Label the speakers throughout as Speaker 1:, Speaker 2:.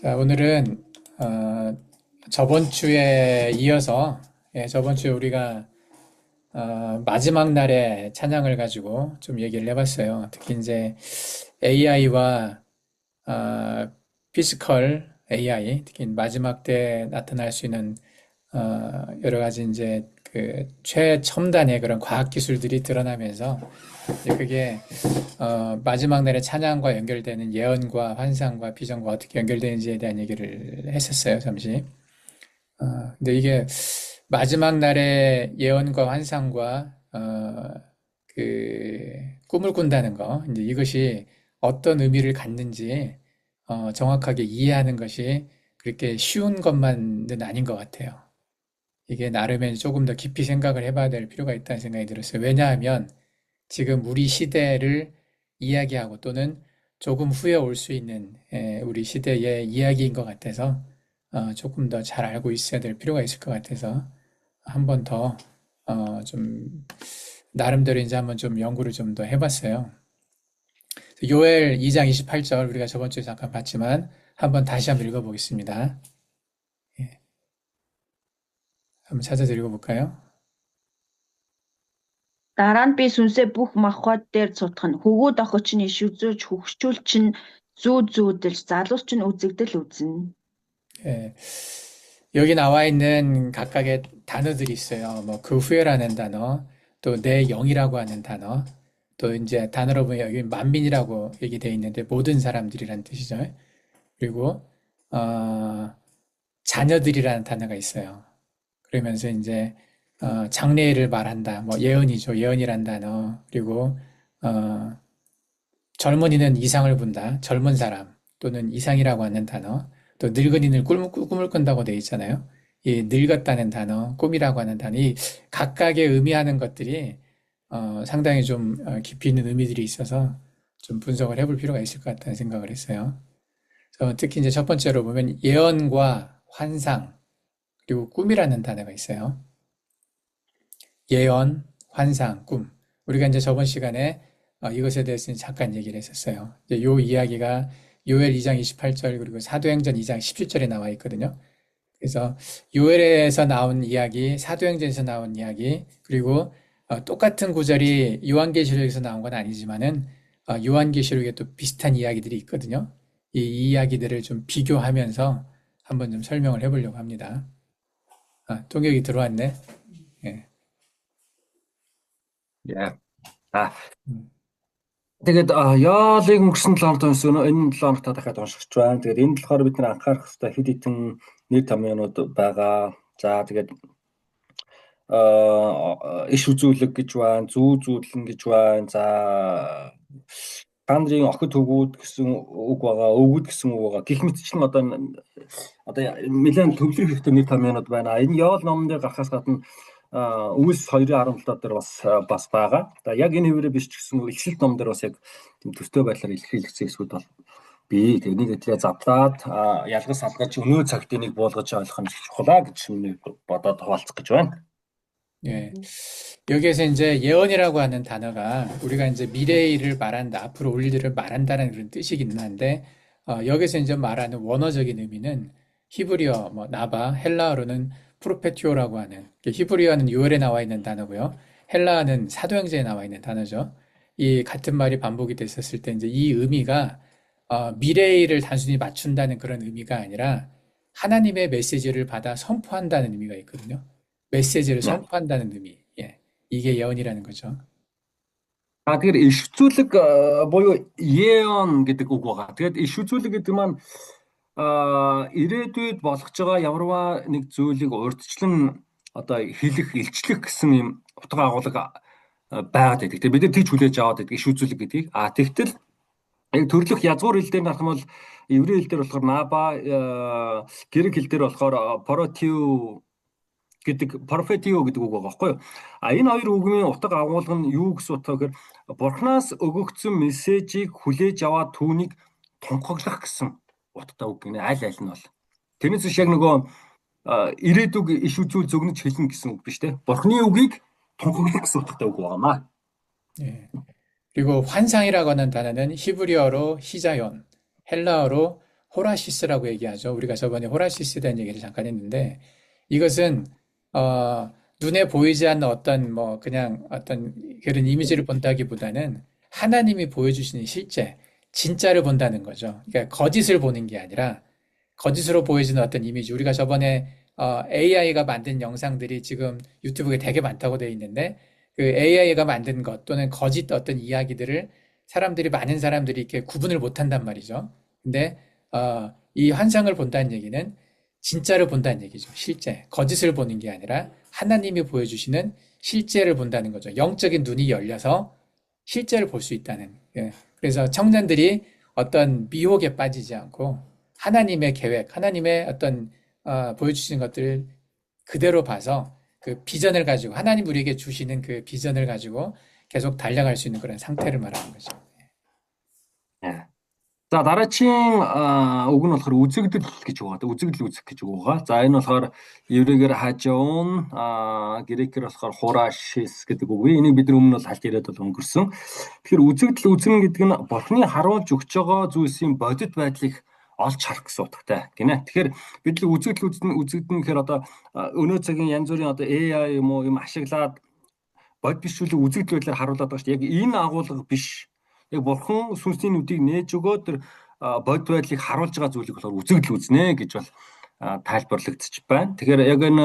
Speaker 1: 자, 오늘은 저번 주에 이어서 저번 주에 우리가 마지막 날의 찬양을 가지고 좀 얘기를 해봤어요. 특히 이제 AI와 피지컬 AI, 특히 마지막 때 나타날 수 있는 여러 가지 이제 그 최첨단의 그런 과학 기술들이 드러나면서 이제 그게 마지막 날의 찬양과 연결되는 예언과 환상과 비전과 어떻게 연결되는지에 대한 얘기를 했었어요, 잠시. 근데 이게 마지막 날의 예언과 환상과 그 꿈을 꾼다는 거, 이제 이것이 어떤 의미를 갖는지 정확하게 이해하는 것이 그렇게 쉬운 것만은 아닌 것 같아요. 이게 나름의 조금 더 깊이 생각을 해봐야 될 필요가 있다는 생각이 들었어요. 왜냐하면 지금 우리 시대를 이야기하고 또는 조금 후에 올 수 있는 우리 시대의 이야기인 것 같아서 조금 더 잘 알고 있어야 될 필요가 있을 것 같아서 한 번 더 좀 나름대로 이제 한번 좀 연구를 좀 더 해봤어요. 요엘 2장 28절 우리가 저번 주에 잠깐 봤지만 한번 다시 한번 읽어보겠습니다. 예, 한번 찾아서 읽어볼까요?
Speaker 2: Дараа нь би сүнсээ бүх махбат дээр цутгах нь хөвгүүд охид чинь иш үзүүлж хөгшчүүл чинь зүүдэлж залуус чинь үзэгдэл үзнэ.
Speaker 1: 예, 여기 나와 있는 각각의 단어들이 있어요. 뭐 그 후에라는 단어, 또 내 영이라고 하는 단어, 또 이제 단어로 보면 여기 만민이라고 얘기되어 있는데 모든 사람들이라는 뜻이죠. 그리고 자녀들이라는 단어가 있어요. 그러면서 이제 장래를 말한다. 뭐 예언이죠. 예언이란 단어. 그리고 젊은이는 이상을 본다. 젊은 사람 또는 이상이라고 하는 단어. 또 늙은이는 꿈을 꾼다고 되어 있잖아요. 이 늙었다는 단어, 꿈이라고 하는 단어, 이 각각의 의미하는 것들이 상당히 좀 깊이 있는 의미들이 있어서 좀 분석을 해볼 필요가 있을 것 같다는 생각을 했어요. 그래서 특히 이제 첫 번째로 보면 예언과 환상 그리고 꿈이라는 단어가 있어요. 예언, 환상, 꿈. 우리가 이제 저번 시간에 이것에 대해서 잠깐 얘기를 했었어요. 이제 요 이야기가 요엘 2장 28절 그리고 사도행전 2장 17절에 나와 있거든요. 그래서 요엘에서 나온 이야기, 사도행전에서 나온 이야기, 그리고 똑같은 구절이 요한계시록에서 나온 건 아니지만은 요한계시록에 또 비슷한 이야기들이 있거든요. 이 이야기들을 좀 비교하면서 한번 좀 설명을 해보려고 합니다. 동혁이 들어왔네. 예.
Speaker 3: Yeah. А
Speaker 1: 음,
Speaker 3: тэгээд яалыг өнгөрсөн 7 хоногт өнсөн энэ 7 хоногт дахиад уншиж байна. Тэгээд энд болохоор бид нэр анхаарах хэрэгтэй хэд хэдэн нэр томьёонууд байгаа. За тэгээд иш үзүүлэг гэж байна, зүү зүүдлэн гэж байна. За хандрын охид хөвгүүд гэсэн үг байгаа, өвгүүд гэсэн үг байгаа. Гэх мэтчлэн одоо нэлээд төвлөрөх хэрэгтэй нэр томьёонууд байна. Энэ яал номон дээр гарахаас гадна Үлс 2:17 дээр бас байгаа. За яг энэ хэвээрээ биш ч гэсэн Эхлэл ном дээр бас яг тийм төстэй байдлаар илэрхийлэгдсэн хэсгүүд бол бий. Тэнийг эдлээ задлаад ялгаж салгаж өнөө цагт энийг буулгаж ойлгох нь чухлаа гэж бодоод хуваалцах гэж байна.
Speaker 1: 예. 여기에서 이제 예언이라고 하는 단어가 우리가 이제 미래의 일을 말한다, 앞으로 올 일을 말한다는 그런 뜻이기는 한데, 여기서 이제 말하는 원어적인 의미는 히브리어, 뭐, 나바, 헬라어로는 프로페티오라고 하는, 히브리어는 요엘에 나와 있는 단어고요. 헬라어는 사도행전에 나와 있는 단어죠. 이 같은 말이 반복이 됐었을 때 이제 이 의미가 미래의 일을 단순히 맞춘다는 그런 의미가 아니라 하나님의 메시지를 받아 선포한다는 의미가 있거든요. 메시지를 선포한다는 의미. 예. 이게 예언이라는 거죠.
Speaker 3: Тэгэхээр иш үзүүлэг буюу 예언 гэдэг үг байгаа. Тэгээд иш үзүүлэг гэдэг маань ирээдүйд болгож байгаа ямарваа нэг зүйлийг урьдчилан одоо хэлэх, илчлэх гэсэн юм утга агуулга байгаад байдаг. Тэгээд бид нар тийч хүлээж аваад байдаг иш үзүүлэг гэдгийг. Тэгтэл яг төрлөх язгуур хэл дээр харах юм бол еврей хэл дээр болохоор наба, грек хэл дээр болохоор поротио гэдэг профетио гэдэг үг байгаа байхгүй юу? Энэ хоёр үгний утга агуулга нь юу гэсэн утга гэхээр Бурханаас өгөгдсөн мессежийг хүлээж аваад түүнийг тунхаглах гэсэн утгатай үг гинэ. Аль аль нь бол. Тэрнээс биш яг нөгөө ирээдүг иш үзүүл зөгнөж хэлнэ гэсэн үг биш те. Бурханы үгийг тунхаглах гэсэн утгатай үг байгаамаа.
Speaker 1: 예. 그리고 환상이라고 하는 단어는 히브리어로 히자연, 헬라어로 호라시스라고 얘기하죠. 우리가 저번에 호라시스에 대한 얘기를 잠깐 했는데 이것은 눈에 보이지 않는 어떤 뭐 그냥 어떤 그런 이미지를 본다기보다는 하나님이 보여주시는 실제, 진짜를 본다는 거죠. 그러니까 거짓을 보는 게 아니라 거짓으로 보여지는 어떤 이미지. 우리가 저번에 AI가 만든 영상들이 지금 유튜브에 되게 많다고 되어 있는데 그 AI가 만든 것 또는 거짓 어떤 이야기들을 많은 사람들이 이렇게 구분을 못 한단 말이죠. 근데 이 환상을 본다는 얘기는 진짜를 본다는 얘기죠. 실제. 거짓을 보는 게 아니라 하나님이 보여주시는 실제를 본다는 거죠. 영적인 눈이 열려서 실제를 볼 수 있다는. 예. 그래서 청년들이 어떤 미혹에 빠지지 않고 하나님의 계획, 하나님의 어떤 보여주시는 것들을 그대로 봐서 그 비전을 가지고 하나님 우리에게 주시는 그 비전을 가지고 계속 달려갈 수 있는 그런 상태를 말하는 거죠.
Speaker 3: 예. За дараагийн үг нь болохоор үзэгдэл гэж байгаа. Үзэгдэл үзэх гэж байгаа. За энэ болохоор еврейгээр хажуун, грекээр болохоор хурашис гэдэг үг. Энийг бид өмнө бол хальт яриад бол өнгөрсөн. Тэгэхээр үзэгдэл үзнэ гэдэг нь Бурхны харуулж өгч байгаа зүйлсийн бодит байдлыг олж харах гэсэн утгатай гинэ. Тэгэхээр бид л үзэгдэл үзэгдэн гэхээр одоо өнөө цагийн янз бүрийн одоо AI юм ашиглаад бод бишүүлэг үзэгдэл байдлаар харуулдаг шүү дээ. Яг энэ агуулга биш. Яг Бурхан сүнсний нүдийг нээж өгөөд тэр бод байдлыг харуулж байгаа зүйлийг болохоор үзэгдэл үзнэ гэж бол тайлбарлагдчих байна. Тэгэхээр яг энэ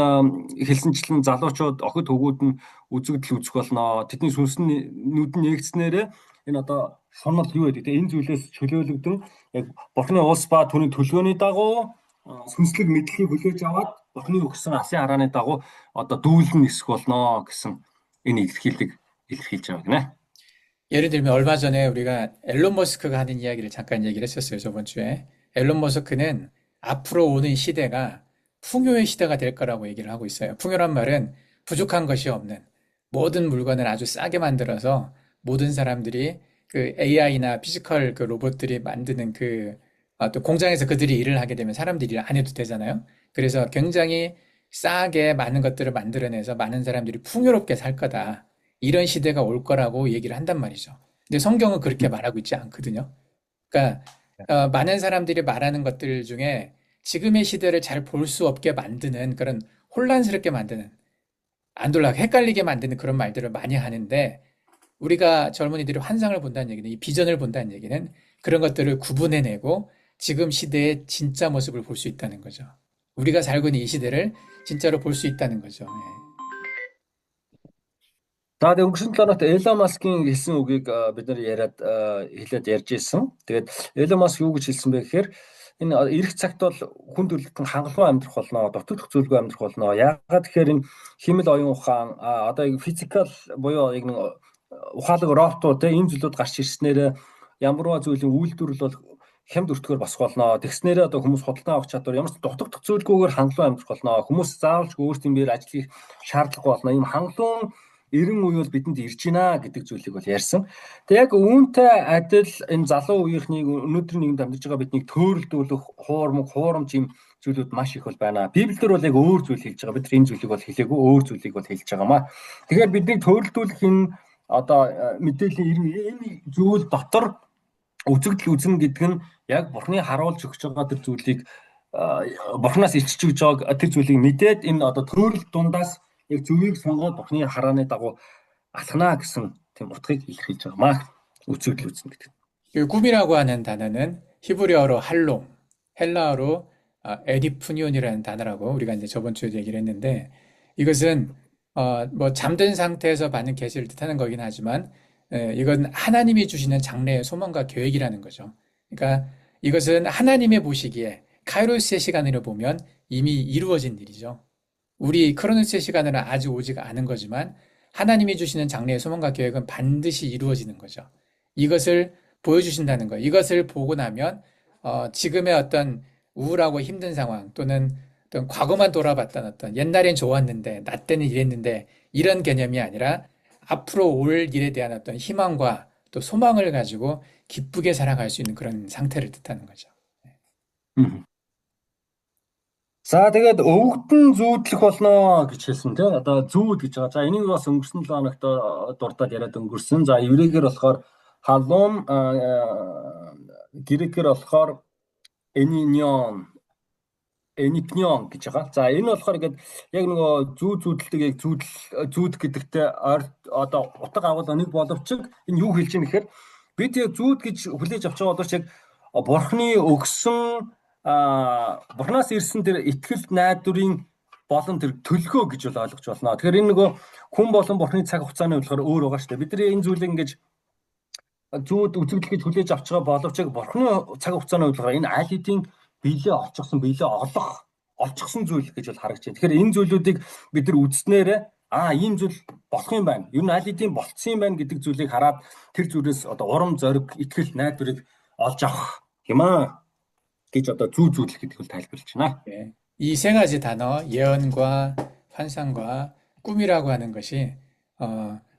Speaker 3: хэлсэнчлэн залуучууд охид хөвгүүд нь үзэгдэл үзэх болно. Тэдний сүнсний нүд нь нээгдснээрээ энэ одоо шунал юу гэдэг те энэ зүйлээс чөлөөлөгдөн яг Бурханы улс ба түүний төлөвлөгөөний дагуу сүнслэг мэдлэгийг хүлээж аваад Бурханы өгсөн асын харааны дагуу одоо дүүлэн нисэх болно гэсэн энэ илэрхийлэг илэрхийлж байгаа гинэ.
Speaker 1: 예를 들면 얼마 전에 우리가 앨런 머스크가 하는 이야기를 잠깐 얘기를 했었어요, 저번 주에. 앨런 머스크는 앞으로 오는 시대가 풍요의 시대가 될 거라고 얘기를 하고 있어요. 풍요란 말은 부족한 것이 없는 모든 물건을 아주 싸게 만들어서 모든 사람들이 그 AI나 피지컬 그 로봇들이 만드는 또 공장에서 그들이 일을 하게 되면 사람들이 일 안 해도 되잖아요. 그래서 굉장히 싸게 많은 것들을 만들어내서 많은 사람들이 풍요롭게 살 거다. 이런 시대가 올 거라고 얘기를 한단 말이죠. 근데 성경은 그렇게 말하고 있지 않거든요. 그러니까 많은 사람들이 말하는 것들 중에 지금의 시대를 잘 볼 수 없게 만드는 그런 혼란스럽게 만드는 안돌라게 헷갈리게 만드는 그런 말들을 많이 하는데 우리가 젊은이들이 환상을 본다는 얘기는 이 비전을 본다는 얘기는 그런 것들을 구분해내고 지금 시대의 진짜 모습을 볼 수 있다는 거죠. 우리가 살고 있는 이 시대를 진짜로 볼 수 있다는 거죠. 예.
Speaker 3: За тэгээд өнгөрсөн 7 хоногт Elon Musk-ийн хэлсэн үгийг бид нар хэлээд ярьж ирсэн. Тэгээд Elon Musk юу гэж хэлсэн бэ гэхээр энэ эх цагт бол хүн төрөлхтөн хангалуун амьдрах болно, дутагдах зүйлгүй амьдрах болно. Яагаад тэгэхээр энэ химэл оюун ухаан одоо яг физикал буюу яг нэг ухаалаг роботууд энэ зүйлүүд гарч ирснээр ямарваа зүйлийн үйлдвэрлэл бол хямд өртгөөр босох болно. Тэгснээрээ одоо хүмүүс худалдан авах чадвар ямар ч дутагдах зүйлгүйгээр хангалуун амьдрах болно. Хүмүүс заавалж өөрсдийн биеэр ажил хийх шаардлагагүй болно. Ийм хангалуун эрен үе бол бидэнд ирж байна гэдэг зүйлийг бол ярьсан. Тэг яг үүнтэй адил энэ залуу үеийнхнийг өнөөдрийн нийгэмд амьдарч байгаа биднийг төөрөлдүүлэх хуурамч юм зүйлүүд маш их бол байна. Библиэр бол яг өөр зүйл хэлж байгаа. Бид энэ зүйлийг бол хэлээгүй өөр зүйлийг бол хэлж байгаамаа. Тэгэхээр бидний төөрөлдүүлэх энэ одоо мэдээллийн энэ зүйл дотор үзэгдэл үзнэ гэдэг нь яг Бурхны харуулж өгч байгаа тэр зүйлийг Бурхнаас илчилж өгч байгаа тэр зүйлийг мэдээд энэ одоо төөрөлд дундаас яг зөвийг сонгоод Бурхны харааны дагуу алхана гэсэн тийм утгыг илэрхийлж байгаамаа. үзэгдэл үзнэ гэдэг.
Speaker 1: 그 꿈이라고 하는 단어는 히브리어로 할롬, 헬라어로 에디푸니온이라는 단어라고 우리가 이제 저번 주에 얘기를 했는데 이것은 뭐 잠든 상태에서 받는 계시를 뜻하는 거긴 하지만 이건 하나님이 주시는 장래의 소망과 계획이라는 거죠. 그러니까 이것은 하나님의 보시기에 카이로스의 시간으로 보면 이미 이루어진 일이죠. 우리 크로노스의 시간으로는 아직 오지가 않은 거지만 하나님이 주시는 장래의 소망과 계획은 반드시 이루어지는 거죠. 이것을 보여주신다는 거. 이것을 보고 나면 지금의 어떤 우울하고 힘든 상황 또는 어떤 과거만 돌아봤던 어떤 옛날엔 좋았는데 나 때는 이랬는데 이런 개념이 아니라 앞으로 올 일에 대한 어떤 희망과 또 소망을 가지고 기쁘게 살아갈 수 있는 그런 상태를 뜻하는 거죠.
Speaker 3: За тэгээд өвгдөн зүүдлэх болно гэж хэлсэн тийм. Одоо зүүд гэж байгаа. За энийг бас өнгөрсөн 7 хоногт дурдаад яриад өнгөрсөн. За еврейгээр болохоор халом, грекээр болохоор Эниньон Энипнион гэж байгаа. За энэ болохоор ингээд яг нөгөө зүүдэлдэг яг зүүдэх гэдэгтэй одоо утга агуулга нэг боловч энэ юу хэлж ийм гэхээр бид яг зүүд гэж хүлээж авч байгаа боловч яг бурхны өгсөн бурхнаас ирсэн тэр итгэл найдварын болон тэр төлгөө гэж бол ойлгож байна. Тэгэхээр энэ нөгөө хүн болон бурхны цаг хугацааны болохоор өөр байгаа шүү дээ. Бид нар энэ зүйлийг ингэж зүүд үзэгдэл гэж хүлээж авч байгаа боловч яг бурхны цаг хугацааны болохоор энэ аль хэдийн биелээ олчихсон олчихсон зүйл гэж бол харагдаж байна. Тэгэхээр энэ зүйлүүдийг бид нар үзснээр ийм зүйл болох юм байна. Ер нь аль хэдийн болцсон юм байна гэдэг зүйлийг хараад тэр зүйлээс одоо урам зориг, итгэл, найдварыг олж авах юм аа гэж одоо зүүдлэх гэдэг бол тайлбарлаж байна.
Speaker 1: 예. 이 세 가지 단어, 예언과 환상과 꿈이라고 하는 것이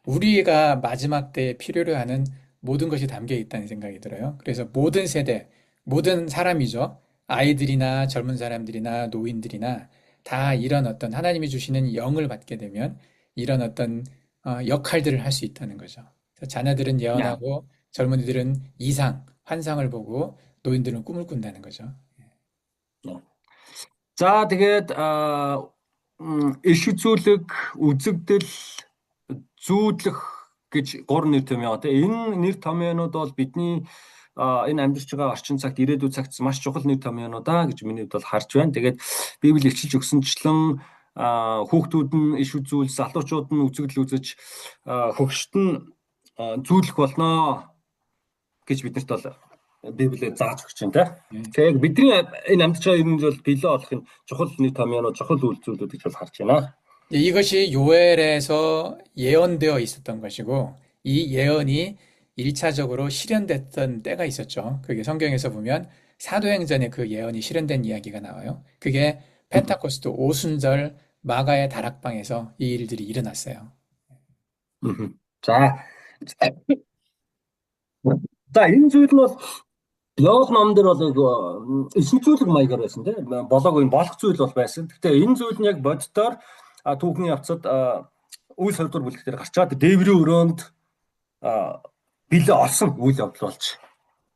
Speaker 1: 우리가 마지막 때에 필요로 하는 모든 것이 담겨 있다는 생각이 들어요. 그래서 모든 세대, 모든 사람이죠. 아이들이나 젊은 사람들이나 노인들이나 다 이런 어떤 하나님이 주시는 영을 받게 되면 이런 어떤 역할들을 할 수 있다는 거죠. 그래서 자녀들은
Speaker 3: 야,
Speaker 1: 예언하고 젊은이들은 이상, 환상을 보고 노인들은 꿈을 꾼다는 거죠.
Speaker 3: За тэгээд иш үзүүлэг, үзэгдэл, зүүдлэх гэж гурван нэр томьёо. Тэгээ энэ нэр томьёонууд бол бидний энэ амьдарч байгаа орчин цагт ирээдүйн цагт маш чухал нэр томьёонуудаа гэж миний хувьд бол харж байна. Тэгээд Библи илчилж өгсөнчлэн хүүхдүүд нь иш үзүүл, залуучууд нь үзэгдэл үзэж хөгшөд нь зүүдлэх болноо гэж биднэрт бол Библиэд зааж өгч байна те.
Speaker 1: 예.
Speaker 3: Тэгэхээр бидний энэ амьдарч байгаа юм бол билээ олох нь чухал нэр томьёонууд, чухал үйлдэлүүд гэж бол харж байна.
Speaker 1: 이것이 요엘에서 예언되어 있었던 것이고, 이 예언이 1차적으로 실현됐던 때가 있었죠. 그게 성경에서 보면 사도행전에 그 예언이 실현된 이야기가 나와요. 그게 펜타코스트 오순절 마가의 다락방에서 이 일들이 일어났어요.
Speaker 3: За. За энэ зүйл нь бол Лог номдэр бол эсвэлцүүлэг маягаар байсан тийм болоогүй болох зүйл бол байсан. Гэхдээ энэ зүйл нь яг боддоор түүхний явцад үйл явдал бүлэгтэр гарч байгаа. Дээврийн өрөөнд билээ олсон үйл явдал болж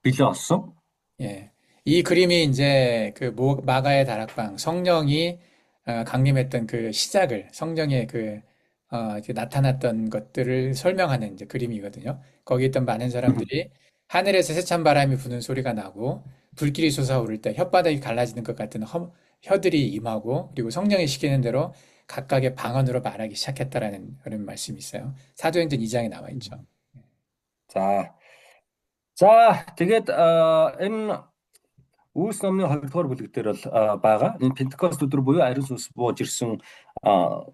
Speaker 3: билээ олсон.
Speaker 1: 예. 이 그림이 이제 그 마가의 다락방, 성령이 강림했던 그 시작을, 성령의 이렇게 나타났던 것들을 설명하는 이제 그림이거든요. 거기 있던 많은 사람들이 하늘에서 세찬 바람이 부는 소리가 나고 불길이 솟아오를 때 혓바닥이 갈라지는 것 같은 혀들이 임하고 그리고 성령이 시키는 대로 각각의 방언으로 말하기 시작했다라는 그런 말씀이 있어요. 사도행전 2장에 나와 있죠.
Speaker 3: За тэгээд энэ Үүс номны 2 дугаар бүлэг дээр бол байгаа. Энэ Пентекост өдөр буюу ариун сүнс бууж ирсэн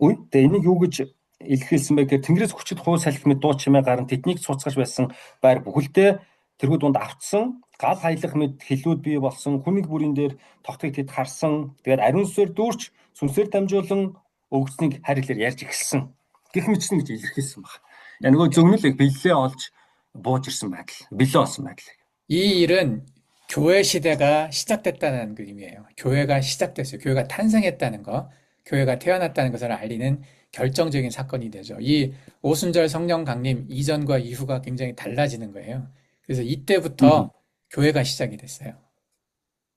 Speaker 3: үе. Тэгээ энийг юу гэж илэрхийлсэн бэ гэхээр Тэнгэрээс хүчит хуу салхи мэд дуу чимээ гарan тэднийг цуцгаж байсан байр бүхэлдээ тэргүй дунд автсан, гал хаялах мэд хилүүд бий болсон, хүнийг бүрийн дээр тогтгийг тэд харсан. Тэгээд ариун сүнсээр дүүрч сүнсээр дамжуулан өгснгийг харилаар ярьж эхэлсэн. Гэх мэтсэн гэж илэрхийлсэн баг. Яг нөгөө зөгнөлийг билээ олж бууж ирсэн байдал, билээ олсон байдал.
Speaker 1: 이 일은 교회 시대가 시작됐다는 의미예요. 교회가 시작됐어요. 교회가 탄생했다는 거, 교회가 태어났다는 것을 알리는 결정적인 사건이 되죠. 이 오순절 성령 강림 이전과 이후가 굉장히 달라지는 거예요. 그래서 이때부터 교회가 시작이 됐어요.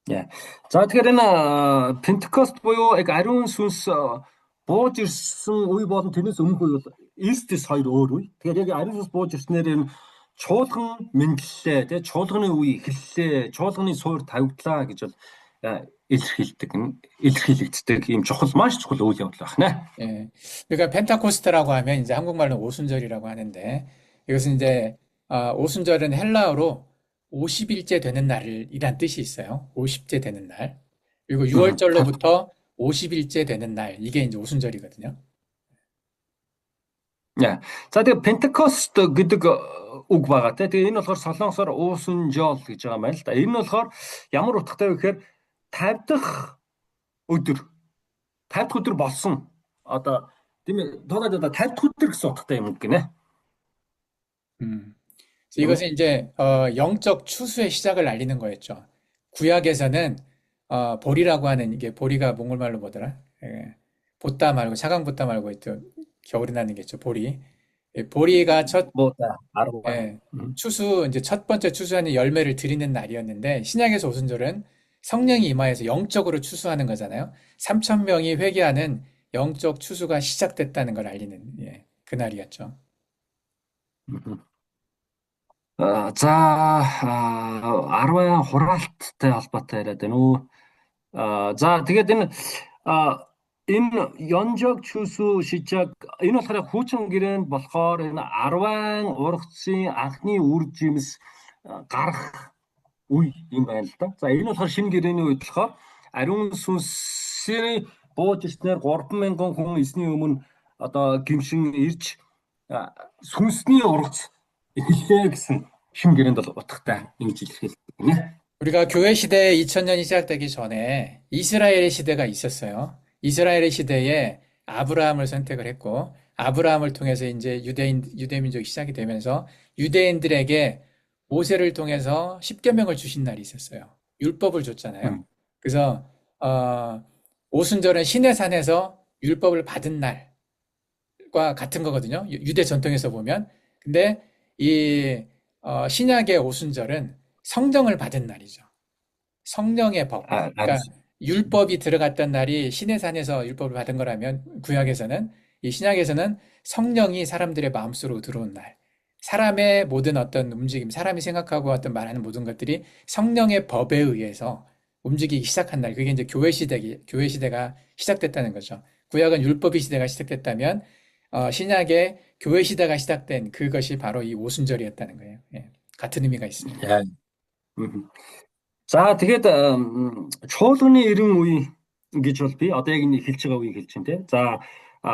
Speaker 3: 예. За тэгэхээр энэ Пентекост буюу яг ариун сүнс бууж ирсэн үе болон тэрнээс өмнөх үе бол Истис хоёр өөр үе. Тэгэхээр яг ариун сүнс бууж ирснээр энэ чуулган мэдлэлээ, тэгээ чуулганы үе эхэллээ, чуулганы суур тавигдлаа гэж бол илэрхийлэгддэг ийм чухал маш чухал үйл явдал байна.
Speaker 1: 예. 그러니까 펜타코스트라고 하면 이제 한국말로 오순절이라고 하는데 이것은 이제 오순절은 헬라어로 50일째 되는 날이란 뜻이 있어요. 50째 되는 날. 그리고 6월절로부터 50일째 되는 날. 이게 이제 오순절이거든요.
Speaker 3: 예. За тэгээ Пентекост гэдэг үг байгаа те. Тэгээ энэ болохоор солонгосоор уусан жол гэж байгаа юм байна л да. Энэ нь болохоор ямар утгатай вэ гэхээр 50 дахь өдөр болсон. Одоо тийм ээ доод 50 дахь өдөр гэсэн утгатай юм гинэ.
Speaker 1: 그래서 이것은 이제 영적 추수의 시작을 알리는 거였죠. 구약에서는 보리라고 하는 이게 보리가 몽골말로 뭐더라? 예. 보따 말고 차강 보따 말고 또 겨울에 나는 게 있죠. 보리. 예, 보리가 추수 이제 첫 번째 추수하는 열매를 드리는 날이었는데 신약에서 오순절은 성령이 임하여서 영적으로 추수하는 거잖아요. 3천 명이 회개하는 영적 추수가 시작됐다는 걸 알리는 예, 그날이었죠.
Speaker 3: За 10 хураалттай холбоотой яриад байна уу? За тэгээд энэ Ёнжог чүсүү шижаг энэ болохоор хүүчин гэрээнд болохоор энэ 10 ургацын анхны үр жимс гарах үе юм байна л да. За энэ болохоор шинэ гэрээний үед болохоор ариун сүнсний бууж ирснээр 3,000 хүн эзний өмнө одоо гимшин ирж сүнсний ургац эхэллээ гэсэн шинэ гэрээнд бол утгатай ингэж илэрхийлдэг гинэ.
Speaker 1: 우리가 교회 시대 2000년이 시작되기 전에 이스라엘의 시대가 있었어요. 이스라엘의 시대에 아브라함을 선택을 했고, 아브라함을 통해서 이제 유대 민족이 시작이 되면서 유대인들에게 모세를 통해서 십계명을 주신 날이 있었어요. 율법을 줬잖아요. 그래서 오순절은 시내산에서 율법을 받은 날과 같은 거거든요. 유대 전통에서 보면. 근데 이 신약의 오순절은 성령을 받은 날이죠. 성령의 법. 그러니까 율법이 들어갔던 날이 시내산에서 율법을 받은 거라면 구약에서는 이 신약에서는 성령이 사람들의 마음속으로 들어온 날. 사람의 모든 어떤 움직임, 사람이 생각하고 어떤 말하는 모든 것들이 성령의 법에 의해서 움직이기 시작한 날. 그게 이제 교회 시대가 시작됐다는 거죠. 구약은 율법의 시대가 시작됐다면 신약의 교회 시대가 시작된 그것이 바로 이 오순절이었다는 거예요. 예, 같은 의미가 있습니다.
Speaker 3: За тэгээд чуулганы 90 үе гэж бол би одоо яг энэ эхэлж байгаа үеийг хэлж байна те. За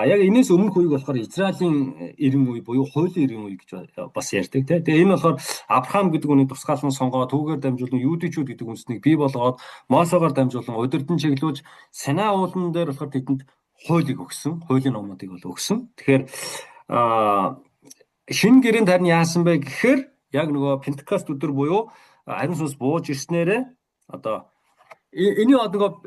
Speaker 3: яг энэс өмнөх үеийг болохоор Израилийн 90 үе буюу хуулийн 90 үе гэж бас ярьдаг те. Тэгээ энэ болохоор Авраам гэдэг хүний тусгаалсан сонгоо түүгээр дамжуулан юудичүүд гэдэг үндэснийг бий болгоод Мосеогоор дамжуулан удирдан чиглүүлж Синай уулан дээр болохоор тэдэнд хуулийг өгсөн, хуулийн номуудыг бол өгсөн. Тэгэхээр шинэ гэрээнд харин яасан бэ гэхээр яг нөгөө Пентекост өдөр буюу ариун сүнс бууж ирснээрээ одоо энэ одоо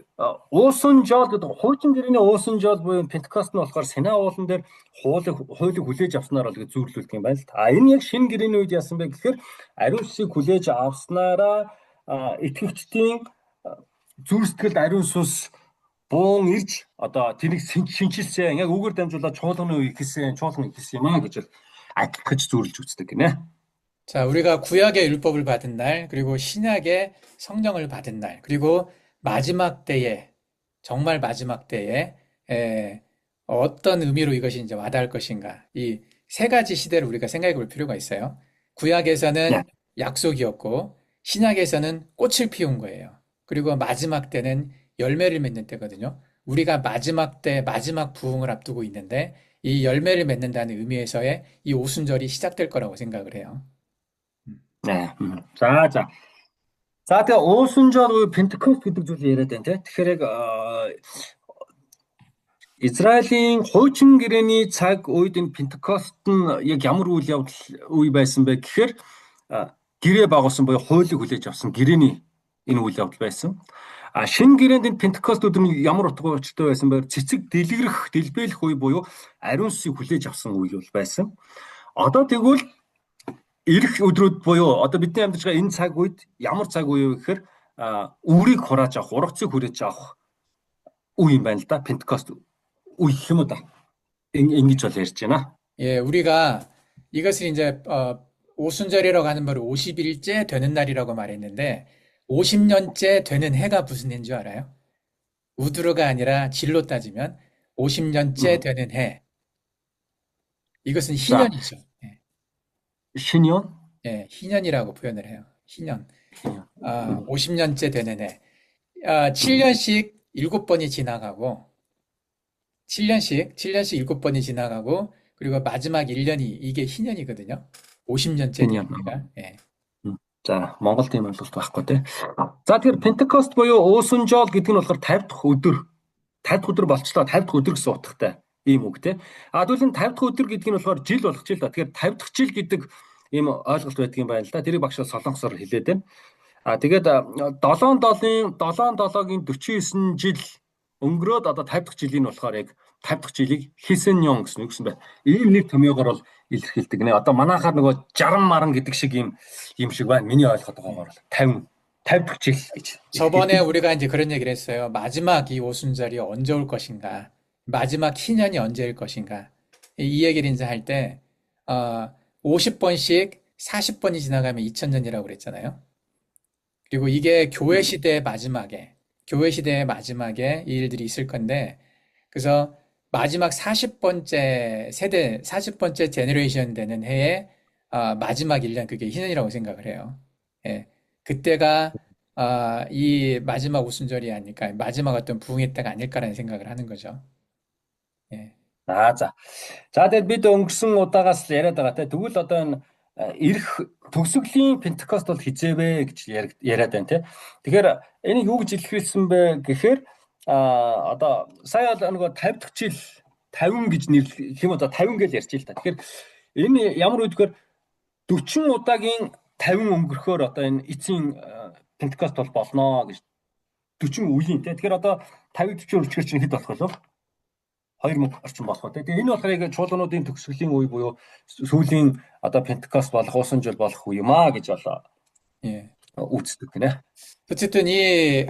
Speaker 3: уусан жол гэдэг хуучин гэрээний уусан жол буюу Пентекост нь болохоор Синай уулан дээр хуулийг хүлээж авснаар бол зүйрлүүлдэг юм байна л. Энэ яг шинэ гэрээний үед яасан бэ гэхээр ариун сүнсийг хүлээж авснараа итгэгчдийн зүрх сэтгэлд ариун сүнс буун ирж одоо тэрийг шинчилсэн яг үгээр дамжуулаад чуулганы үе ихсэн чуулган ихсэн юм аа гэж ажиглаж зүйрлж үздэг гинэ.
Speaker 1: 자, 우리가 구약의 율법을 받은 날, 그리고 신약의 성령을 받은 날, 그리고 마지막 때에, 정말 마지막 때에, 어떤 의미로 이것이 이제 와닿을 것인가. 이 세 가지 시대를 우리가 생각해 볼 필요가 있어요. 구약에서는 약속이었고, 신약에서는 꽃을 피운 거예요. 그리고 마지막 때는 열매를 맺는 때거든요. 우리가 마지막 때, 마지막 부흥을 앞두고 있는데, 이 열매를 맺는다는 의미에서의 이 오순절이 시작될 거라고 생각을 해요.
Speaker 3: 네. 자, тэгээ уусан жол Пентекост гэдэг зүйлийг яриад байна те. Тэгэхээр яг Израилийн хуучин гэрээний цаг үед энэ Пентекост нь яг ямар үйл явдал үе байсан бэ гэхээр гэрээ байгуулсан буюу хуулийг хүлээж авсан гэрээний энэ үйл явдал байсан. Шинэ гэрээнд энэ Пентекост өдөр нь ямар утга учиртай байсан бэ? Цэцэг дэлбэлэх үе буюу ариун сүнсийг хүлээж авсан үе бол байсан. Одоо тэгвэл ирэх өдрүүд буюу одоо бидний амьдарч байгаа энэ цаг үед ямар цаг үе вэ гэхээр үрийг хурааж авах, ургацыг хүрээж авах үе юм байна л да. Пентекост үе юм уу да. Ингэж бол ярьж байна.
Speaker 1: 예, 우리가 이것을 이제 오순절이라고 하는 바로 50일째 되는 날이라고 말했는데 50년째 되는 해가 무슨 해인 줄 알아요? 우드르가 아니라 질로 따지면 50년째 되는 해. 이것은 희년이죠.
Speaker 3: 신년?
Speaker 1: 예, 희년이라고 표현을 해요. 희년. 50년째 되는 해. 7년씩 7번이 지나가고, 7년씩 7번이 지나가고, 그리고 마지막 1년이 이게 희년이거든요. 50년째
Speaker 3: 희년.
Speaker 1: 되니까. 예.
Speaker 3: За, Монгол тийм ойлголт байхгүй тий. За тэгэхээр Пентекост буюу уусан жол гэдэг нь болохоор 50 дахь өдөр болчлоо. 50 дахь өдөр гэсэн утгатай ийм үг тий. Тэгвэл энэ 50 дахь өдөр гэдэг нь болохоор жил болох жил да. Тэгэхээр 50 дахь жил гэдэг ийм ойлголт байдаг юм байна л да. Тэрийг багш солонгосоор хэлээд байна. Тэгээд 7-7-гийн 49 жил өнгөрөөд одоо 50 дахь жилийн болохоор яг 50 дахь жилийг Хисеньон гэсэн үг гэсэн байна. Ийм нэг томьёогоор бол илэрхийлдэг нэ. Одоо манайхаар нөгөө 60 маран гэдэг шиг ийм шиг байна. Миний ойлгоод байгаагаар бол 50 жил гэж.
Speaker 1: 저번에 우리가 이제 그런 얘기를 했어요. 마지막 이 오순절이 언제 올 것인가? 마지막 희년이 언제일 것인가? 이 얘기를 이제 할 때, 50번씩 40번이 지나가면 2000년이라고 그랬잖아요. 그리고 이게 교회 시대의 마지막에 이 일들이 있을 건데, 그래서 마지막 40번째 세대, 40번째 제너레이션 되는 해에 마지막 1년 그게 희년이라고 생각을 해요. 예. 그때가 이 마지막 오순절이 아닐까, 마지막 어떤 부흥의 때가 아닐까라는 생각을 하는 거죠. 예.
Speaker 3: За. За тэгээд бид өнгөрсөн удаагаас яриад байгаа те. Тэгвэл одоо энэ ирэх төгсгөлийн Пентекост бол хизээвэ гэж яриад байна те. Тэгэхээр энийг юу гэж илэрхийлсэн бэ гэхээр одоо сая нөгөө 50 дахь жил 50 гэж нэрлэх юм одоо 50 гэж ярьж л та. Тэгэхээр энэ ямар үедгээр 40 удаагийн 50 өнгөрөхөөр одоо энэ эцсийн Пентекост бол болно гэж 40 үеийн те. Тэгэхээр одоо 50 40 үрчгэр чинь хэд болох вэ? 2000 орчим болох үү. Тэгээ энэ болохоор яг чуулгануудын төгсгөлийн үе буюу сүүлийн одоо Пентекост болох усан жил болох үе юм аа гэж болоо
Speaker 1: 예.
Speaker 3: үздэг гинэ.
Speaker 1: 어쨌든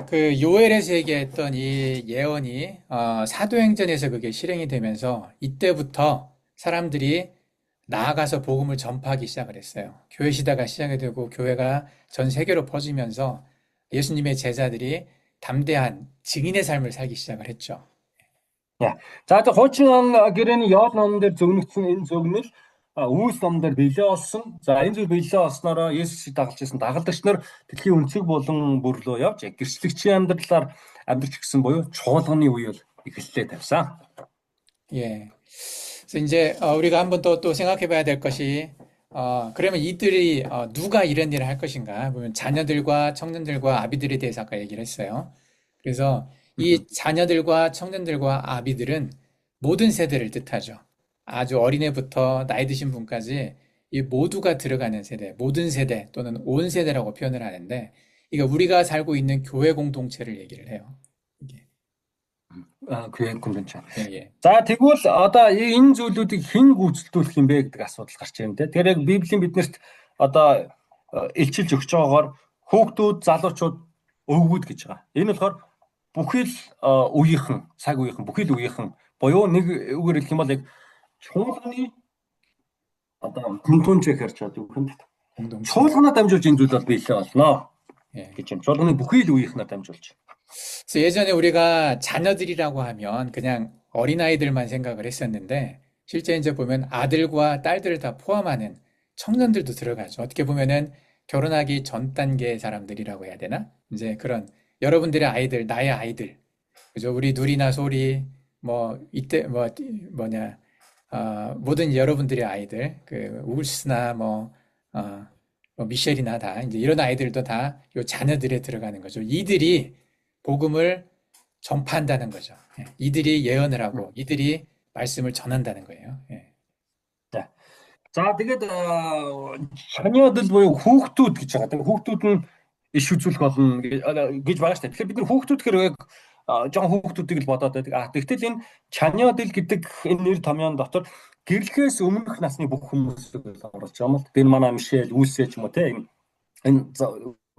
Speaker 1: 그 요엘에서 얘기했던 이 예언이 사도행전에서 그게 실행이 되면서 이때부터 사람들이 나아가서 복음을 전파하기 시작을 했어요. 교회 시대가 시작이 되고 교회가 전 세계로 퍼지면서 예수님의 제자들이 담대한 증인의 삶을 살기 시작을 했죠.
Speaker 3: За одоо хуучин гэрээний Йоел номон дээр зөвнөгдсөн энэ зөвнөл Үйлс номон дээр биелээ болсон. За энэ зүйл биелээ болсноороо Есүсийг дагалж ирсэн дагалдагч нар дэлхийн өнцөг болон бүр рүү явж гэрчлэгчийн амьдралаар амьдарч гисэн буюу чуулганы үе бол эхэллээ тавьсан.
Speaker 1: 예. 그래서 이제 우리가 한번 또 생각해 봐야 될 것이 그러면 이들이 누가 이런 일을 할 것인가? 보면 자녀들과 청년들과 아비들에 대해서 아까 얘기를 했어요. 그래서 이 자녀들과 청년들과 아비들은 모든 세대를 뜻하죠. 아주 어린애부터 나이 드신 분까지 이 모두가 들어가는 세대, 모든 세대 또는 온 세대라고 표현을 하는데 이게 우리가 살고 있는 교회 공동체를 얘기를 해요. 이게.
Speaker 3: 교회 공동체.
Speaker 1: 예.
Speaker 3: За тэгвэл одоо энэ зүйлүүдийг хэн гүйцэтгүүлэх юм бэ гэдэг асуудал гарч ирнэ те. Тэгэхээр яг Библийн биднэрт одоо илчилж өгч байгаагаар хүүхдүүд, залуучууд, өвгүүд гэж байгаа. Энэ болохоор бүхэл үеийнхэн, цаг үеийнхэн, бүхэл үеийнхэн буюу нэг үгээр хэлэх юм бол яг чуулганы одоо гүнтүнчээр харж байгаа юм.
Speaker 1: 공동체.
Speaker 3: Чуулганаа дамжуулж энэ зүйл бол биелээ болно
Speaker 1: 예.
Speaker 3: гэж юм. чуулганы бүхэл үеийнхнээ дамжуулж.
Speaker 1: 그래서 예전에 우리가 자녀들이라고 하면 그냥 어린아이들만 생각을 했었는데 실제 이제 보면 아들과 딸들을 다 포함하는 청년들도 들어가죠. 어떻게 보면은 결혼하기 전 단계의 사람들이라고 해야 되나? 이제 그런 여러분들의 아이들, 나의 아이들, 그죠? 우리 누리나 소리, 뭐 이때 모든 여러분들의 아이들, 그 울스나 뭐 미셸이나 다 이제 이런 아이들도 다 요 자녀들에 들어가는 거죠. 이들이 복음을 전파한다는 거죠. 예. 이들이 예언을 하고 이들이 말씀을 전한다는 거예요. 예.
Speaker 3: За тэгээд шаниадл буюу хүүхдүүд гэж байгаа. Тэгээд хүүхдүүд нь иш үзүүлэх болно гэж байгаа шүү дээ. Тэгэхээр бид нар хүүхдүүд гэхээр яг жоон хүүхдүүдийг л бодоод байдаг. Тэгтэл энэ чаниадл гэдэг энэ нэр томьёон дотор гэрлэхээс өмнөх насны бүх хүмүүсийг оруулж байгаа юм л. Тэр манай Мишель, Үлсээ ч юм уу те энэ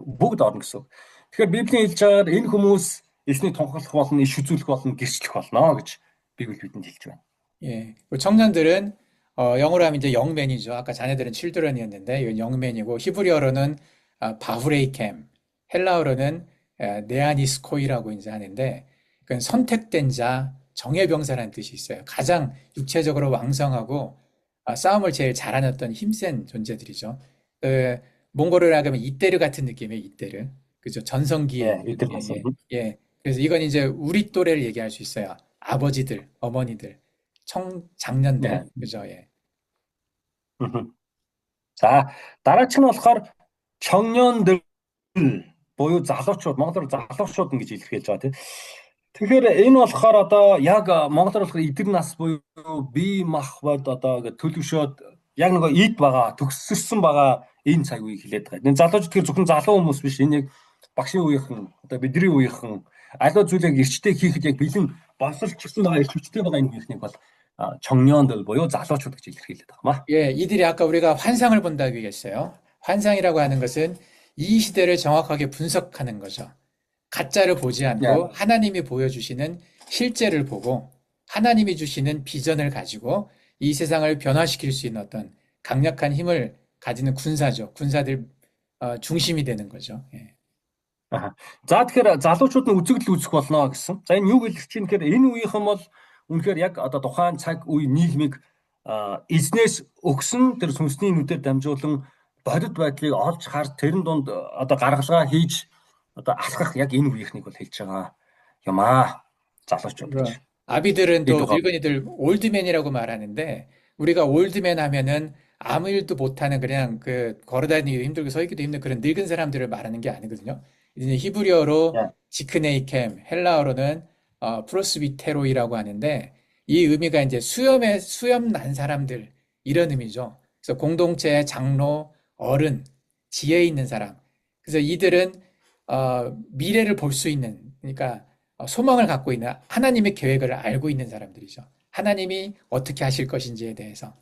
Speaker 3: бүгд орно гэсэн. Тэгэхээр Библийн хэлж байгаагаар энэ хүмүүс эснийг тунхаглах болно, иш үзүүлэх болно, гэрчлэх болно гэж Библи бидэнд хэлж байна.
Speaker 1: 예. 그 청년들은 영어로 하면 이제 영맨이죠. 아까 자네들은 칠드런이었는데 이건 영맨이고 히브리어로는 바후레이켐, 헬라어로는 네아니스코이라고 이제 하는데 그건 선택된 자, 정예병사라는 뜻이 있어요. 가장 육체적으로 왕성하고 싸움을 제일 잘하는 어떤 힘센 존재들이죠. 몽골어로 하면 이때르 같은 느낌이에요. 이때르. 그죠? 전성기에. 예. 그래서 이건 이제 우리 또래를 얘기할 수 있어요. 아버지들, 어머니들, 장년들. 그죠? 예.
Speaker 3: За дараач нь болохоор 청년들 буюу залуучууд, монголоор залуучууд гэж илэрхийлж байгаа тийм. Тэгэхээр энэ болохоор одоо яг монголоор болохоор эдэр нас буюу бие махбод одоо төлөвшөөд яг нөгөө ид байгаа, төгссөн байгаа энэ цаг үеийг хэлээд байгаа. Энэ залуучууд тэгэхээр зөвхөн залуу хүмүүс биш. Энэ яг багшийн үеийнхэн, одоо бидний үеийнхэн аливаа зүйлийг эрчтэй хийхэд яг бэлэн боловсролчсон байгаа, эрхлэгчтэй байгаа энэ үеийнхнийг бол 청년들 보여 залуучууд гэж илэрхийлээд байгаа юм аа.
Speaker 1: 예, 이들이 아까 우리가 환상을 본다고 얘기했어요. 환상이라고 하는 것은 이 시대를 정확하게 분석하는 거죠. 가짜를 보지
Speaker 3: 예.
Speaker 1: 않고 하나님이 보여주시는 실제를 보고 하나님이 주시는 비전을 가지고 이 세상을 변화시킬 수 있는 어떤 강력한 힘을 가지는 군사죠. 군사들 중심이 되는 거죠. 예.
Speaker 3: Аха. За тэгэхээр залуучууд нь үзэгдэл үзэх болно гэсэн. За энэ юу хэлэх чинь гэхээр энэ үеийнхэн бол үнэхээр яг одоо тухайн цаг үе нийгмийг эзнээс өгсөн тэр сүнсний нүдээр дамжуулан бодит байдлыг олж харж тэрэн донд одоо гаргалгаа хийж одоо алхах яг энэ үеийнхнийг бол хэлж байгаа юм аа. залуучууд гэж.
Speaker 1: 아비들은 또
Speaker 3: 이도가-
Speaker 1: 늙은이들 올드맨이라고 말하는데 우리가 올드맨 하면은 아무 일도 못하는 그냥 그 걸어다니기도 힘들고 서 있기도 힘든 그런 늙은 사람들을 말하는 게 아니거든요. 이제 히브리어로
Speaker 3: 네.
Speaker 1: 지크네이켐, 헬라어로는 프로스비테로이라고 하는데 이 의미가 이제 수염 난 사람들 이런 의미죠. 그래서 공동체의 장로, 어른, 지혜 있는 사람. 그래서 이들은 미래를 볼 수 있는 그러니까 소망을 갖고 있는 하나님의 계획을 알고 있는 사람들이죠. 하나님이 어떻게 하실 것인지에 대해서.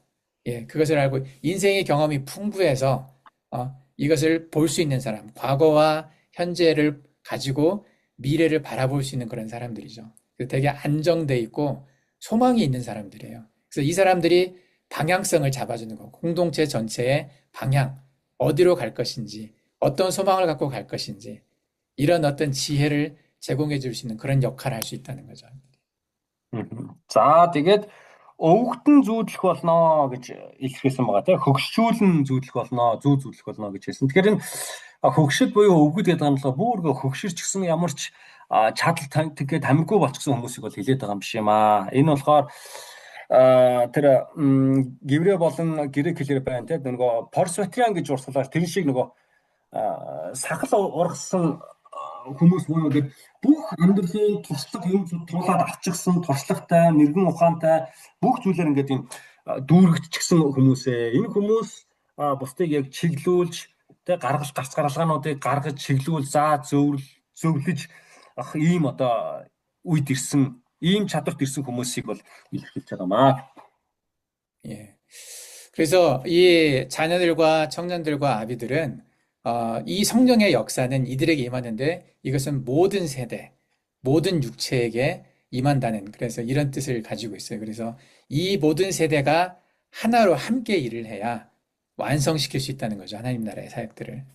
Speaker 1: 예, 그것을 알고 인생의 경험이 풍부해서 이것을 볼 수 있는 사람, 과거와 현재를 가지고 미래를 바라볼 수 있는 그런 사람들이죠. 그래서 되게 안정돼 있고 소망이 있는 사람들이에요. 그래서 이 사람들이 방향성을 잡아주는 거, 공동체 전체의 방향, 어디로 갈 것인지, 어떤 소망을 갖고 갈 것인지, 이런 어떤 지혜를 제공해 줄 수 있는 그런 역할을 할 수 있다는 거죠.
Speaker 3: За тэгээд өвгтөн зүүдлэх болно гэж илэрхийлсэн байгаа тийм хөгшчүүлэн зүүдлэх болно, зүү зүүдлэх болно гэж хэлсэн. Тэгэхээр энэ хөгшил буюу өвгөд гэдэг нь бүр хөгширч гисэн ямар ч чадал тэгээд тамиггүй болчихсон хүмүүсийг бол хилээд байгаа юм биш юм аа. Энэ болохоор тэр геврэ болон грек хэлээр байна тийм нөгөө порсватриан гэж урсгалаар тэр шиг нөгөө сахал ургасан хүмүүс буюу гэдэг бүх амьдралын туслах юм туулаад авчихсан туршлагатай, мэрэгэн ухаантай бүх зүйлээр ингээд юм дүүрэгдчихсэн хүмүүсээ. Энэ хүмүүс бусдыг яг чиглүүлж, тэг гарч гаргалгаануудыг гаргаж чиглүүл, зөвлөж ийм одоо үед ирсэн, ийм чадварт ирсэн хүмүүсийг бол илэрхийлж байгаамаа.
Speaker 1: 예. 그래서 이 자녀들과 청년들과 아비들은 이 성령의 역사는 이들에게 임하는데 이것은 모든 세대, 모든 육체에게 임한다는 그래서 이런 뜻을 가지고 있어요. 그래서 이 모든 세대가 하나로 함께 일을 해야 완성시킬 수 있다는 거죠. 하나님 나라의 사역들을.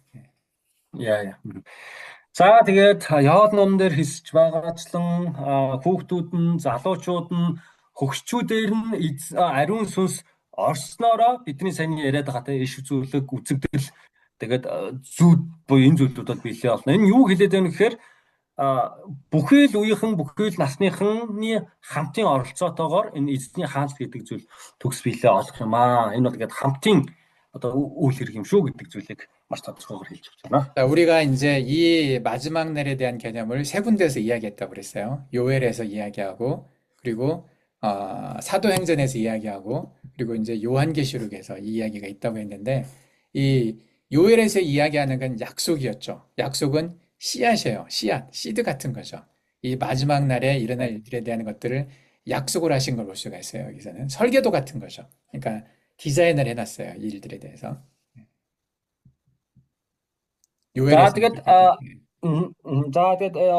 Speaker 3: Яа. За тэгээд яод ном дээр хэлж байгаачлан хүүхдүүд нь, залуучууд нь, хөгшчүүдээр нь ариун сүнс орсноороо бидний сайн яриад байгаа те иш үзүүлэг, үзэгдэл тэгээд зүүд буюу энэ зүйлүүд бол биелээ болно. Энэ юу хэлээд байна гэхээр бүхий л үеийнхэн, бүхий л насныхны хамтын оролцоотойгоор энэ эзний хаанч гэдэг зүйл төгс биелээ олох юм аа. Энэ бол тэгээд хамтын одоо үйл хэрэг юм шүү гэдэг зүйлийг маш тодорхойгоор хэлж өгч байна.
Speaker 1: 자, 우리가 이제 이 마지막 날에 대한 개념을 세 군데에서 이야기했다고 그랬어요. 요엘에서 이야기하고, 그리고 사도행전에서 이야기하고, 그리고 이제 요한계시록에서 이 이야기가 있다고 했는데, 이 요엘에서 이야기하는 건 약속이었죠. 약속은 씨앗이에요. 씨앗, 씨드 같은 거죠. 이 마지막 날에 일어날 일들에 대한 것들을 약속을 하신 걸 볼 수가 있어요. 여기서는 설계도 같은 거죠. 그러니까 디자인을 해놨어요. 이 일들에 대해서.
Speaker 3: За тэгээд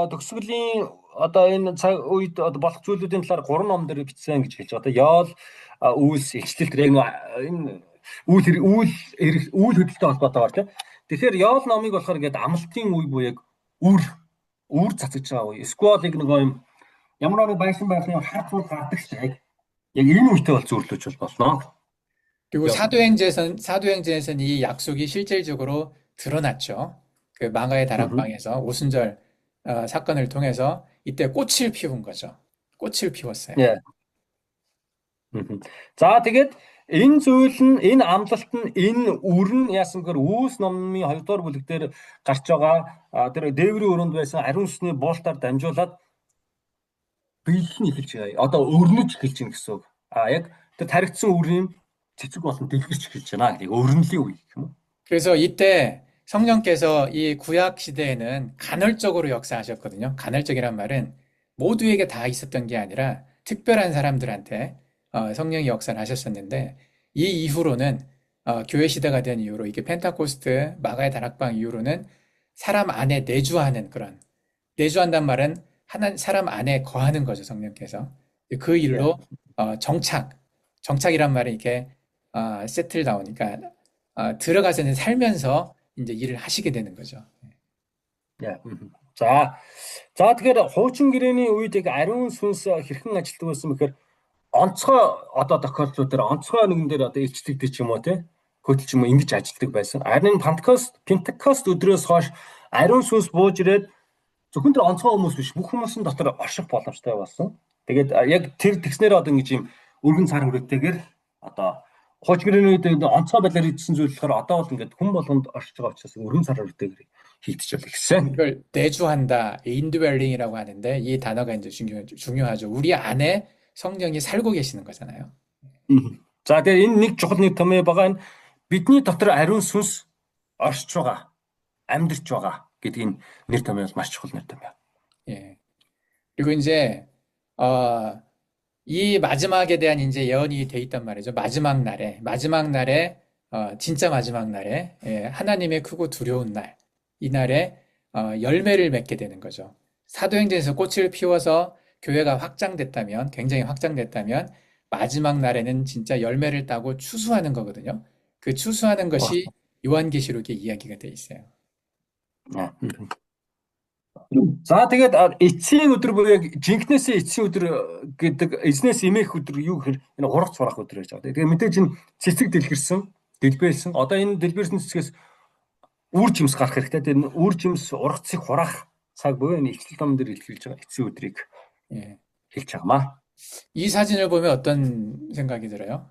Speaker 3: төгсгөлийн одоо энэ цаг үед болох зүйлүүдийн талаар 3 ном дээр бичсэн гэж хэлж байгаа. Одоо Яол, Үйлс, Илчлэл тэр энэ үйл хөдлөлтөй холбоотойгоор тийм. Тэгэхээр Яол номыг болохоор ингээд амлалтын үе буюу яг үр цацаж байгаа үе. Эсвэл яг нөгөө юм ямар нэг байшин байхын харц бол гардаг шиг яг энэ үедээ бол зөвлөж болно.
Speaker 1: 그리고 사도행전에서는 이 약속이 실질적으로 드러났죠. 그 망아의 다락방에서 오순절 사건을 통해서 이때 꽃을 피운 거죠. 꽃을 피웠어요.
Speaker 3: 예. За тэгээд энэ зүйл нь энэ амлалт нь энэ үр нь яасан гэхээр Үүс номын 2 дугаар бүлэг дээр гарч байгаа тэр дээврийн өрөөнд байсан ариун сүнсний буултаар дамжуулаад биелэх нь эхэлж байгаа. Одоо өрнөж эхэлж байна гэсэн үг. Яг тэр таригдсан үрийн цэцэг болон дэлгэрч эхэлж байна гэдэг өрнөлийн үе гэх юм уу?
Speaker 1: 그래서 이때 성령께서 이 구약 시대에는 간헐적으로 역사하셨거든요. 간헐적이란 말은 모두에게 다 있었던 게 아니라 특별한 사람들한테 성령이 역사를 하셨었는데 이 이후로는 교회 시대가 된 이후로 이게 펜타코스트 마가의 다락방 이후로는 사람 안에 내주하는 그런 내주한단 말은 사람 안에 거하는 거죠, 성령께서. 그
Speaker 3: 예.
Speaker 1: 일로 정착이란 말은 이렇게 세틀 다운, 그러니까 들어가서는 살면서 이제 일을 하시게 되는 거죠.
Speaker 3: 예. За. За тэгэхээр хуучин гэрээний үед яг ариун сүнс хэрхэн ажилтдаг байсан бэхээр онцгой одоо тохиолдлууд дээр онцгой нэгэн дээр одоо илчлэгдэж ч юм уу те хөтөлч юм уу ингэж ажилтдаг байсан. Харин Пентакост өдрөөс хойш ариун сүнс бууж ирээд зөвхөн тэр онцгой хүмүүс биш бүх хүмүүсийн дотор орших боломжтой болсон. Тэгээд яг тэр тэгснээр одоо ингэж юм өргөн цар хүрээтэйгээр одоо хуучин гэрээний үед онцгой байдлаар хийдсэн зүйл болохоор одоо бол ингээд хүн болгонд оршиж байгаа учраас өргөн цар хүрээтэйгээр хийдэж эхэлсэн.
Speaker 1: 이걸 내주한다, indwelling이라고 하는데 이 단어가 이제 중요하죠. 우리 안에 성령이 살고 계시는 거잖아요.
Speaker 3: За тэгээд энэ нэг чухал нэг томьёо байгаа нь бидний дотор ариун сүнс оршиж байгаа, амьдарч байгаа гэдэг энэ нэр томьёо бол маш чухал нэр томьёо.
Speaker 1: 예. 그리고 이제 이 마지막에 대한 이제 예언이 돼 있단 말이죠. 마지막 날에 진짜 마지막 날에 하나님의 크고 두려운 날, 이 날에 열매를 맺게 되는 거죠. 사도행전에서 꽃을 피워서 교회가 확장됐다면, 굉장히 확장됐다면 마지막 날에는 진짜 열매를 따고 추수하는 거거든요. 그 추수하는 것이 요한계시록에 이야기가 돼 있어요.
Speaker 3: За тэгээд эцсийн өдөр буюу яг жинкнээсээ эцсийн өдөр гэдэг эзнээс эмээх өдөр юу гэхээр энэ ургац сурах өдөр гэж байгаа. Тэгээд мэдээж энэ цэцэг дэлбэрсэн. Одоо энэ дэлбэрсэн цэцгээс үр жимс гарах хэрэгтэй. Тэгээд үр жимс ургацыг хураах цаг буюу энэ ичлэл ном дээр илэрхийлж байгаа эцсийн өдрийг хэлж байгаамаа.
Speaker 1: 이 사진을 보면 어떤 생각이 들어요?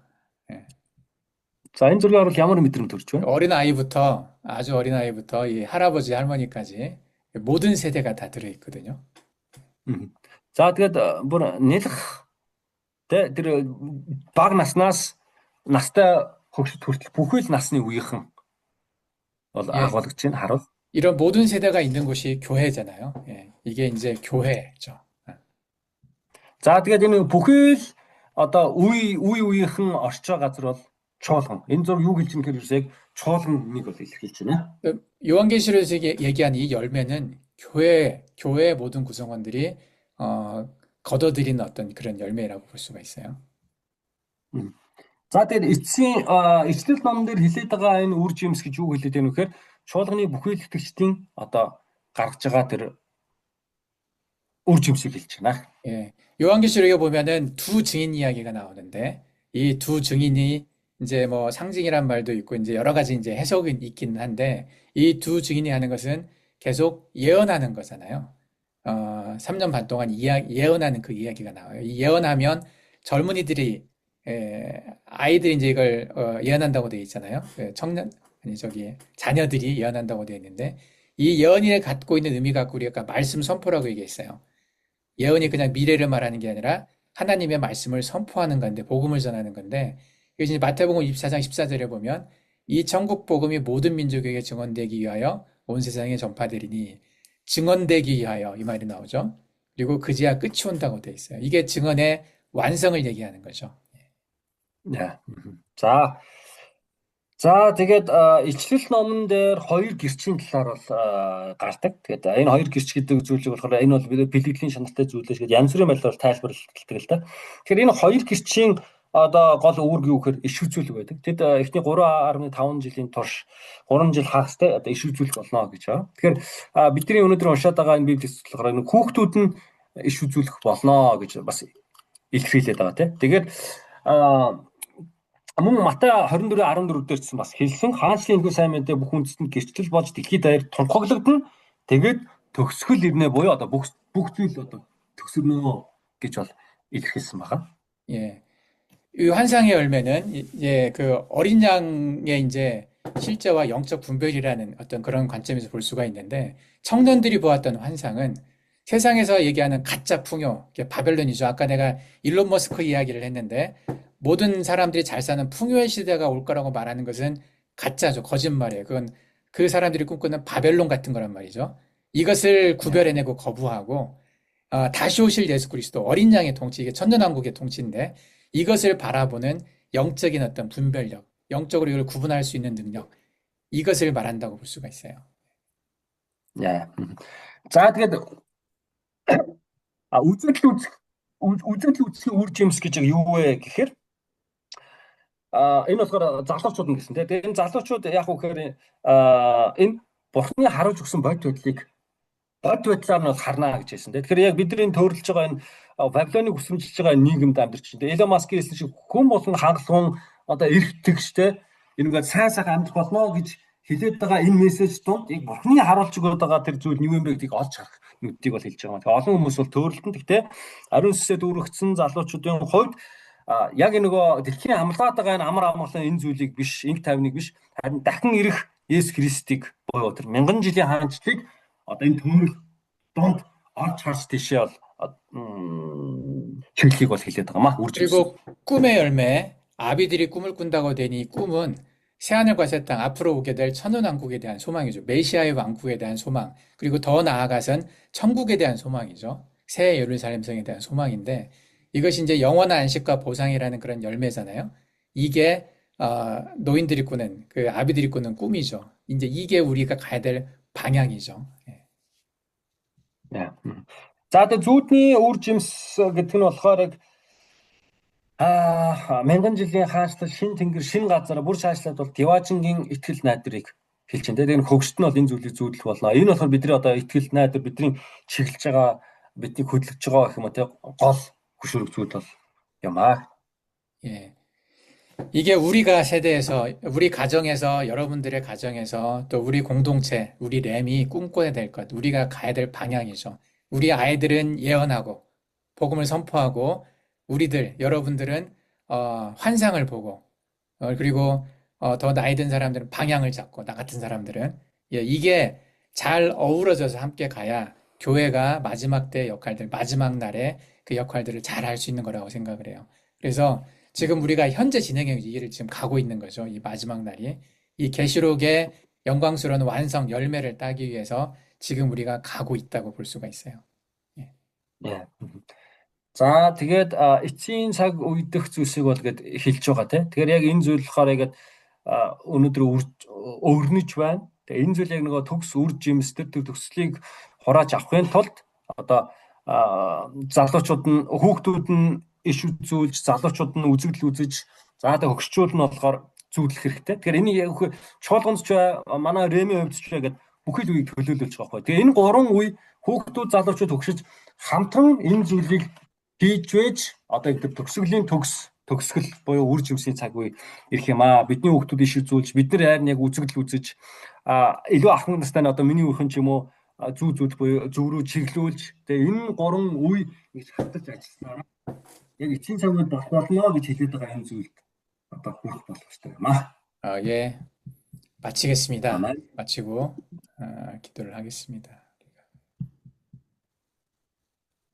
Speaker 3: За энэ зургийг харвал ямар мэдрэмж төрж байна?
Speaker 1: 아주 어린 아이부터 이 할아버지, 할머니까지 모든 세대가 다 들어있거든요.
Speaker 3: За тэгээд бүр нэлэх тэр баг настай хөгшөд хүртэл бүхэл насны үеийнхэн бол агуулгаж байна харуул.
Speaker 1: 이런 모든 세대가 있는 곳이 교회잖아요. 이게 이제 교회죠.
Speaker 3: За тэгээд энэ бүхэл одоо үеийнхэн орж байгаа газар бол чуулган. Энэ зураг юу хэлж байгаа гэхээр чуулганыг бол илэрхийлж байна.
Speaker 1: 요한계시록에서 얘기한 이 열매는 교회의 모든 구성원들이 거둬들이는 어떤 그런 열매라고 볼 수가 있어요.
Speaker 3: За тэгээд эцсийн ичлэл номон дээр хэлээд байгаа энэ үр жимс гэж юу хэлээд байна вэ гэхээр чуулганы бүхэл итгэгчдийн одоо гаргаж байгаа тэр үр жимсийг хэлж байна.
Speaker 1: 예, 요한계시록에 보면은 두 증인 이야기가 나오는데 이 두 증인이 이제 뭐 상징이란 말도 있고 이제 여러 가지 이제 해석이 있긴 한데 이 두 증인이 하는 것은 계속 예언하는 거잖아요. 3년 반 동안 예언하는 그 이야기가 나와요. 이 예언하면 젊은이들이 아이들이 이제 이걸 예언한다고 되어 있잖아요. 자녀들이 예언한다고 되어 있는데 이 예언이 갖고 있는 의미 갖고 우리가 말씀 선포라고 얘기했어요. 예언이 그냥 미래를 말하는 게 아니라 하나님의 말씀을 선포하는 건데 복음을 전하는 건데 이제 마태복음 24장 14절에 보면 이 천국 복음이 모든 민족에게 증언되기 위하여 온 세상에 전파되리니 증언되기 위하여 이 말이 나오죠. 그리고 그제야 끝이 온다고 되어 있어요. 이게 증언의 완성을 얘기하는 거죠.
Speaker 3: 네. За тэгээд ичлэл номон дээр хоёр гэрчийн талаар бол гардаг. Тэгээд энэ хоёр гэрч гэдэг зүйлийг болохоор энэ бол бэлгэдлийн шаналтай зүйлээс гээд янз бүрийн байдлаар тайлбарлагддаг л да. Тэгэхээр энэ хоёр гэрчийн одоо гол үүрэг юу гэхээр иш үзүүлэг байдаг. Тэд эхний 3.5 жилийн турш 3 жил хагастай одоо иш үзүүлэх болно гэж байна. Тэгэхээр бидний өнөөдөр уншаад байгаа энэ библийн болохоор энэ хүүхдүүд нь иш үзүүлэх болно гэж бас илэрхийлээд байгаа тийм. Тэгээд мөн Матай 24:14 дээр ч бас хэлсэн хаанчлын энэхүү сайн мэдээ бүх үндэстэнд гэрчлэл болж дэлхийд даяар тунхаглагдана. Тэгээд төгсгөл ирнэ буюу одоо бүх зүйл одоо төгсөрнө гэж бол илэрхийлсэн байгаа.
Speaker 1: 예. 이 환상의 열매는 이제 그 어린 양의 이제 실제와 영적 분별이라는 어떤 그런 관점에서 볼 수가 있는데 청년들이 보았던 환상은 세상에서 얘기하는 가짜 풍요, 바벨론이죠. 아까 내가 일론 머스크 이야기를 했는데 모든 사람들이 잘 사는 풍요의 시대가 올 거라고 말하는 것은 가짜죠. 거짓말이에요. 그건 그 사람들이 꿈꾸는 바벨론 같은 거란 말이죠. 이것을 구별해내고 거부하고 다시 오실 예수 그리스도 어린 양의 통치, 이게 천년왕국의 통치인데 이것을 바라보는 영적인 어떤 분별력, 영적으로 이걸 구분할 수 있는 능력, 이것을 말한다고 볼 수가 있어요.
Speaker 3: яа. За тэгээд үзэгдэл үзэх үр жимс гэж юу вэ гэхээр энэ болохоор залуучууд нь гэсэн тийм. Тэгээд энэ залуучууд яг үхээр энэ Бурхны харуулж өгсөн бодит байдлыг бод байдлаар нь бол харна гэж хэлсэн. Тэгэхээр яг бидний төрөлж байгаа энэ Бабилоныг өсөмжилж байгаа нийгэмд амьдарч байна. Элон Маск хэлсэн шиг хүн болон хангалуун одоо эрхтэгчтэй энэгээр сайн сайхан амьдрах болно гэж хэлээд байгаа энэ мессеж донд яг Бурхны харуулж өгöd байгаа тэр зүйл нь юу юм бэ гэдгийг олж харах нүдийг бол хэлж байгаа юм. Тэгэхээр олон хүмүүс бол төрөлтөнд гэхдээ ариун сүнсэд үргэлжсэн залуучуудын хувьд яг нөгөө дэлхийн амлаад байгаа энэ амар амгалан энэ зүйлийг биш, инх тайвныг биш, харин дахин ирэх Есүс Христийг буюу тэр мянган жилийн хаанчлалыг одоо энэ төмөл донд орж харж тийшээ бол чиглэлийг бол хэлээд байгаа маа.
Speaker 1: 그리고 꿈의 열매, 아비들이 꿈을 꾼다고 되니 이 꿈은 새하늘과 새 땅, 앞으로 오게 될 천운왕국에 대한 소망이죠. 메시아의 왕국에 대한 소망, 그리고 더 나아가선 천국에 대한 소망이죠. 새 예루살렘성에 대한 소망인데 이것이 이제 영원한 안식과 보상이라는 그런 열매잖아요. 이게 노인들이 꾸는, 그 아비들이 꾸는 꿈이죠. 이제 이게 우리가 가야 될 방향이죠. 예.
Speaker 3: За тэгээ зүудний үр жимс гэдэг нь болохоор яг мянган жилийн хаанчлал, шин тэнгэр, шин газар бүр шаашлаад бол Диваажингийн итгэл найдрыг хэлж байна. Тэгээ энэ хөгжт нь бол энэ зүйлийг зүүдлэх болно. Энэ болохоор бидний одоо итгэл найдар, бидний чиглэж байгаа, бидний хөдөлгөж байгаа гэх юм уу те гол хөшүүрэг зүйл бол юм аа.
Speaker 1: 예. 이게 우리가 세대에서, 우리 가정에서, 여러분들의 가정에서, 또 우리 공동체, 우리 램이 꿈꿔야 될 것, 우리가 가야 될 방향이죠. 우리 아이들은 예언하고, 복음을 선포하고, 우리들, 여러분들은 환상을 보고, 그리고 더 나이 든 사람들은 방향을 잡고, 나 같은 사람들은 이게 잘 어우러져서 함께 가야 교회가 마지막 때 역할들, 마지막 날에 그 역할들을 잘 할 수 있는 거라고 생각을 해요. 그래서 지금 우리가 현재 진행형 이기를 지금 가고 있는 거죠. 이 마지막 날이. 이 계시록의 영광스러운 완성 열매를 따기 위해서 지금 우리가 가고 있다고 볼 수가 있어요. 예.
Speaker 3: За тэгээд эцсийн цаг үедэх зүйлсийг бол гээд хэлж байгаа тийм. Тэгэхээр яг энэ зүйл болохоор яг өнөөдөр өрнөж байна. Тэгээ энэ зүйл яг нөгөө төгс үр жимс тэр төгслийг хурааж авахын тулд одоо залуучууд нь хүүхдүүд нь иш үзүүлж, залуучууд нь үзэгдэл үзэж, за тэгээ хөгшчүүд нь болохоор зүүдлэх хэрэгтэй. Тэгэхээр энэ яг чуулганч манай Ремийн хувьд ч гэдэг бүхэл үеийг төлөөлүүлж байгаа байхгүй. Тэгээ энэ гурван үе хүүхдүүд, залуучууд хөгшиж хамтран энэ зүйлийг хийж вэж одоо ингэ төгсгөлийн төгсгөл буюу үр жимсийн цаг үе ирэх юм аа. Бидний хүүхдүүд иш үзүүлж, бид нар харин яг үзэгдэл үзэж илүү ахмад настай нь одоо миний үеийн ч юм уу зүү буюу зөв рүү чиглүүлж тэгээ энэ гурван үе гэж хатаж ажилласнаар яг эцсийн цаг үед болох болно гэж хэлээд байгаа энэ зүйлд одоо хүрэх болох ёстой юм аа.
Speaker 1: 예. 마치겠습니다.
Speaker 3: 아멘.
Speaker 1: 마치고 기도를 하겠습니다.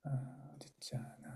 Speaker 1: 어딨지 않아.